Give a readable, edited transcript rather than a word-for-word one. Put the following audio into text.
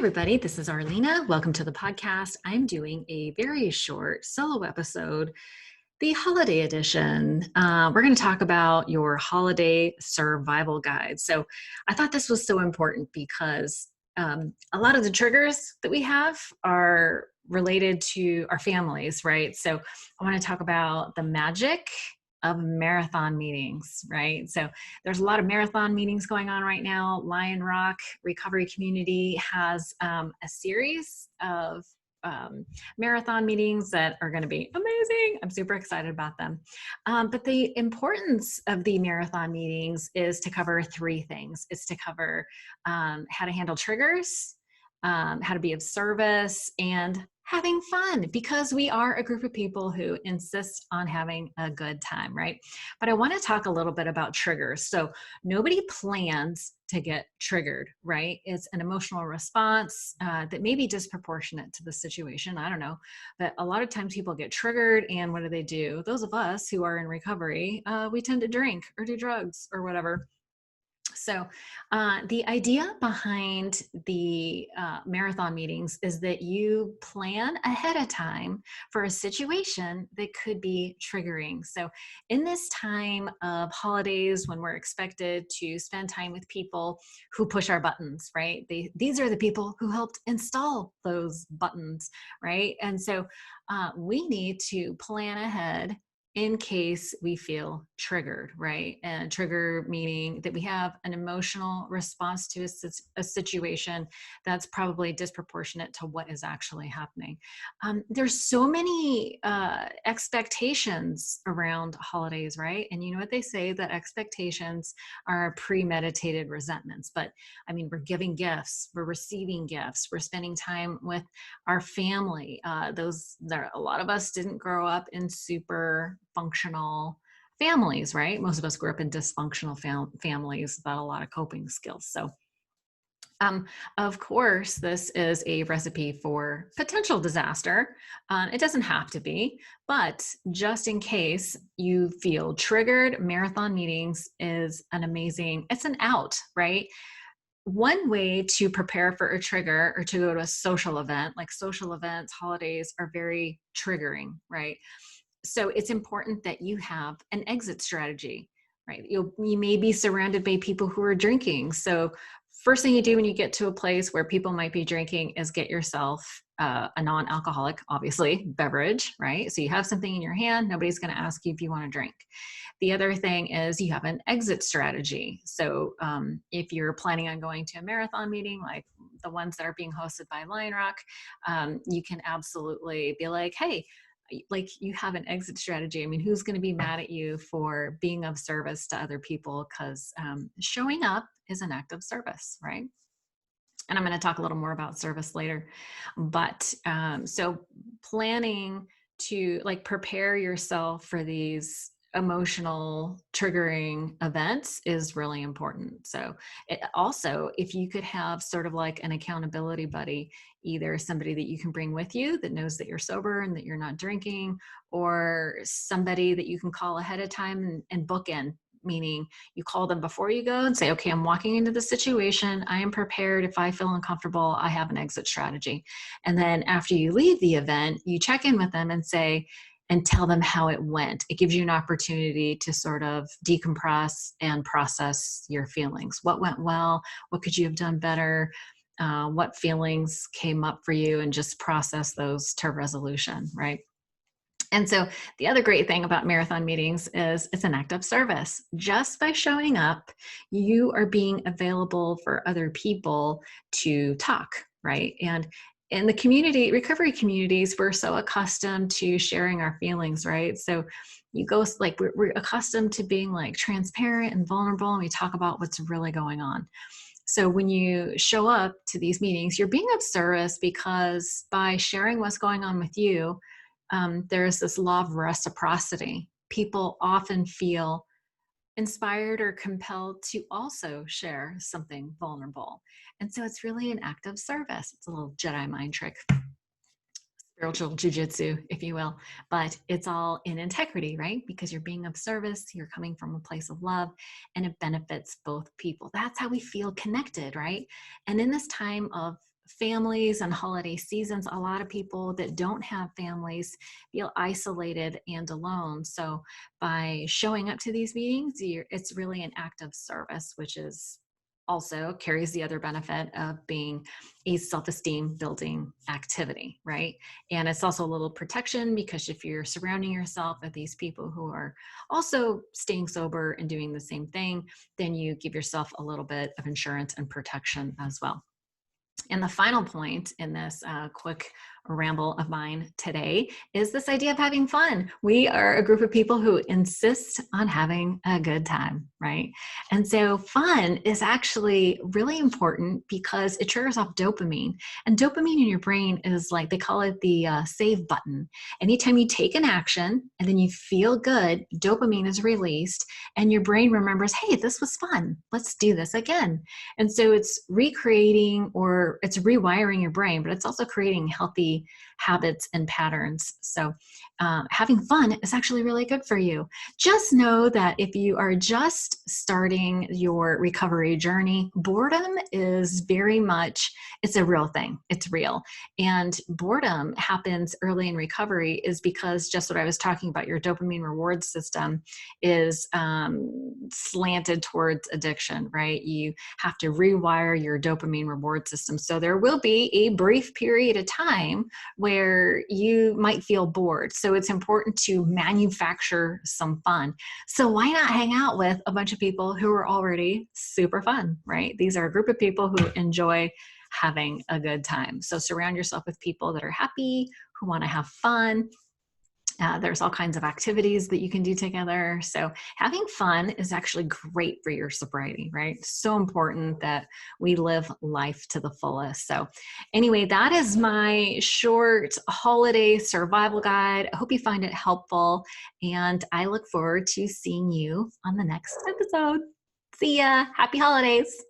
everybody, this is Arlina. Welcome to the podcast. I'm doing a very short solo episode, the holiday edition. We're going to talk about your holiday survival guide. So I thought this was so important because a lot of the triggers that we have are related to our families, right? So I want to talk about the magic of marathon meetings, right? So there's a lot of marathon meetings going on right now. Lionrock Community has a series of marathon meetings that are going to be amazing. I'm super excited about them. But the importance of the marathon meetings is to cover three things. It's to cover how to handle triggers, how to be of service, and having fun, because we are a group of people who insist on having a good time, right? But I want to talk a little bit about triggers. So nobody plans to get triggered, right? It's an emotional response that may be disproportionate to the situation. I don't know. But a lot of times people get triggered, and what do? Those of us who are in recovery, we tend to drink or do drugs or whatever. So the idea behind the marathon meetings is that you plan ahead of time for a situation that could be triggering. So in this time of holidays, when we're expected to spend time with people who push our buttons, right? These are the people who helped install those buttons, right? And so we need to plan ahead in case we feel triggered, right? And trigger meaning that we have an emotional response to a situation that's probably disproportionate to what is actually happening. There's so many expectations around holidays, right? And you know what they say, that expectations are premeditated resentments. But I mean, we're giving gifts, we're receiving gifts, we're spending time with our family. A lot of us didn't grow up in super functional families, right? Most of us grew up in dysfunctional families without a lot of coping skills. So of course, this is a recipe for potential disaster. It doesn't have to be, but just in case you feel triggered, marathon meetings is it's an out, right? One way to prepare for a trigger or to go to a social event, like social events, holidays are very triggering, right? So it's important that you have an exit strategy, right? You may be surrounded by people who are drinking. So first thing you do when you get to a place where people might be drinking is get yourself a non-alcoholic, obviously, beverage, right? So you have something in your hand. Nobody's going to ask you if you want to drink. The other thing is you have an exit strategy. So if you're planning on going to a marathon meeting, like the ones that are being hosted by Lionrock, you can absolutely be like, hey, like, you have an exit strategy. I mean, who's going to be mad at you for being of service to other people? Because showing up is an act of service, right? And I'm going to talk a little more about service later. But so planning to prepare yourself for these emotional triggering events is really important. So also, if you could have sort of like an accountability buddy, either somebody that you can bring with you that knows that you're sober and that you're not drinking, or somebody that you can call ahead of time and book in, meaning you call them before you go and say, okay, I'm walking into the situation. I am prepared. If I feel uncomfortable, I have an exit strategy. And then after you leave the event, you check in with them and tell them how it went. It gives you an opportunity to sort of decompress and process your feelings. What went well? What could you have done better? What feelings came up for you, and just process those to resolution, right? And so the other great thing about marathon meetings is it's an act of service. Just by showing up, you are being available for other people to talk, right? And in the recovery communities, we're so accustomed to sharing our feelings, right? So you go, like, we're accustomed to being like transparent and vulnerable, and we talk about what's really going on. So when you show up to these meetings, you're being of service, because by sharing what's going on with you, there's this law of reciprocity. People often feel inspired or compelled to also share something vulnerable. And so it's really an act of service. It's a little Jedi mind trick, spiritual jujitsu, if you will, but it's all in integrity, right? Because you're being of service, you're coming from a place of love, and it benefits both people. That's how we feel connected, right? And in this time of families and holiday seasons, a lot of people that don't have families feel isolated and alone. So by showing up to these meetings, it's really an act of service, which is also carries the other benefit of being a self-esteem building activity, right? And it's also a little protection, because if you're surrounding yourself with these people who are also staying sober and doing the same thing, then you give yourself a little bit of insurance and protection as well. And the final point in this quick ramble of mine today is this idea of having fun. We are a group of people who insist on having a good time, right? And so fun is actually really important because it triggers off dopamine. And dopamine in your brain is like, they call it the save button. Anytime you take an action and then you feel good, dopamine is released and your brain remembers, hey, this was fun. Let's do this again. And so it's recreating, or it's rewiring your brain, but it's also creating healthy habits and patterns. So having fun is actually really good for you. Just know that if you are just starting your recovery journey, boredom is very much, it's a real thing. It's real. And boredom happens early in recovery is because just what I was talking about, your dopamine reward system is slanted towards addiction, right? You have to rewire your dopamine reward system. So there will be a brief period of time where you might feel bored. So it's important to manufacture some fun. So why not hang out with a bunch of people who are already super fun, right? These are a group of people who enjoy having a good time. So surround yourself with people that are happy, who want to have fun. There's all kinds of activities that you can do together. So having fun is actually great for your sobriety, right? So important that we live life to the fullest. So anyway, that is my short holiday survival guide. I hope you find it helpful, and I look forward to seeing you on the next episode. See ya. Happy holidays.